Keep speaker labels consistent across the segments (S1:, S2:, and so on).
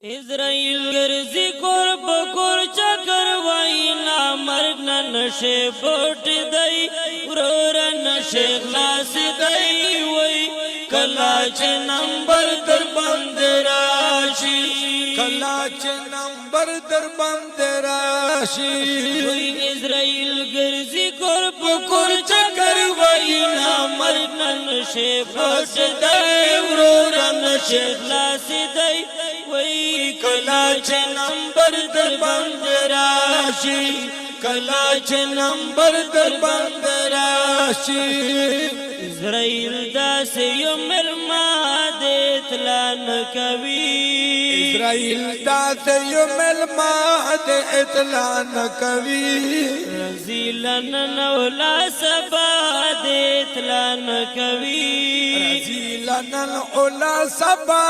S1: اسرائیل گرزی کور بکور چکر وای نامرگ ننشے پوٹ دائی ورورا نشے خلاص دائی وای کلاچ نمبر در بند راشی
S2: کلاچ نمبر در بند راشی
S1: وای اسرائیل گرزی کور بکور چکر وای نامرگ ننشے پوٹ دائی ورورا نشے خلاص دائی وی کلاچ نمبر در بند راشی کلاچ نمبر در بند راشی اسرائیل دا سے یو ملما دے اطلاع نکوی
S2: اسرائیل دا سے یو ملما دے اطلاع نکوی
S1: رزیلن نولا سبا دے اطلاع نکوی
S2: رزیلن العلا سبا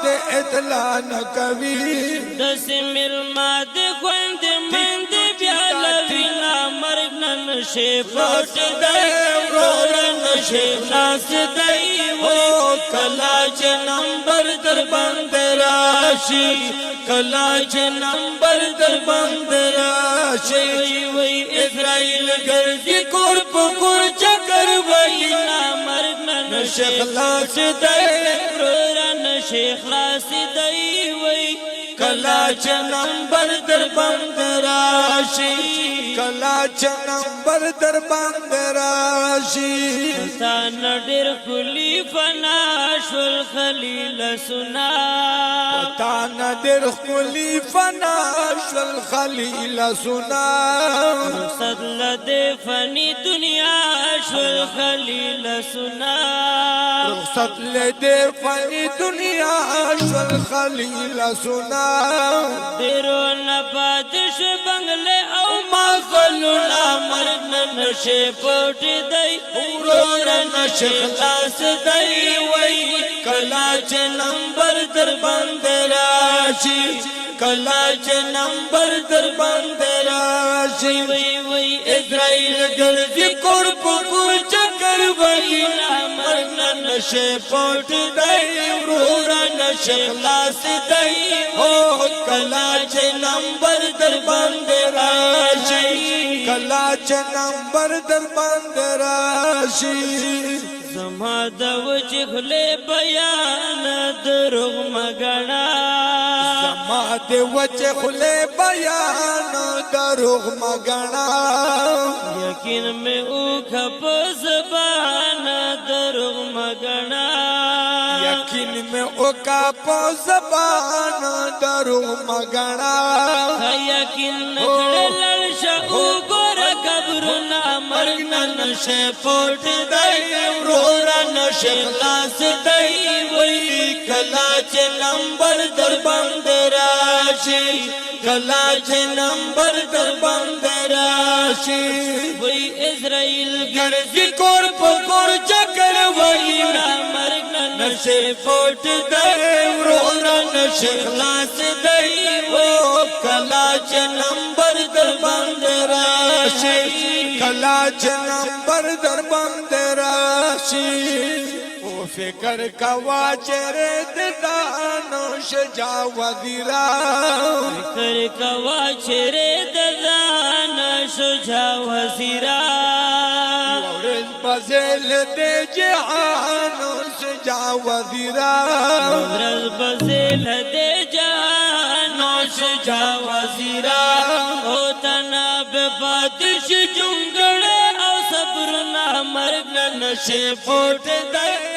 S2: دے اطلاع نکوی
S1: دس ملما دے خوند مند بیالوی نامرگ ننشے پوٹ دائی ورورا نشے خلاص دائی وی کلاچ نمبر در بند راشی کلاچ نمبر در بند راشی وی اسرائیل گرزی کور پکور چکر وی نامرگ ننشے خلاص دائی ورورا نشے خلاص دائی وی کلاچ نمبر در بند راشی
S2: کلاچ نمبر در بند راشی
S1: تان ډېر کلی فنا شول خلیل سنا
S2: تان در خلی فنا شل خلیل سنا
S1: رخصت لدے فنی دنیا شول خلیل سنا
S2: رخصت لدے فنی دنیا شل خلیل سنا
S1: دیرو نپاتش بنگلے او مغلونا مرگ ننشے پوٹ دائی ورورا نشے خلاص دائی وی کلاچ نمبر در بند راشی کلاچ نمبر در بند راشی وی اسرائیل گرزی کور پکور چکر وی نامرگ ننشے پوٹ دائی ورورا نشے خلاص دائی کلاچ نمبر در بند راشی
S2: کلاچ نمبر در بند راشی
S1: زما د وچ خلے بیان دروغ مگنا
S2: زما د وچ خلے بیان دروغ مگنا
S1: یقین میں او کھپ زبان دروغ مگنا
S2: یقین میں او کا پو زبان دروغ مگنا
S1: یقین نکڑے لڑشا او گورا قبرنا مرگ ننشے پوٹ دائی ورورا نشے خلاص دائی وی کلاچ نمبر در بند راشی کلاچ نمبر در بند راشی وی اسرائیل گرزی کور پکور چکر وی مرگ ننشے پوٹ دائی ورورا نشے خلاص دائی وی کلاچ نمبر در بند راشی
S2: کلاچ نمبر در بند راشی او فکر کوا چرے دانو شجا وزیرا
S1: فکر کوا چرے دان شجا وزیرا
S2: ورز بزل دے جہانو شجا وزیرا
S1: ورز بزل دے جہانو شجا وزیرا او تناب بادش جنگڑے او صبرنا مرگ نشے پوٹ دے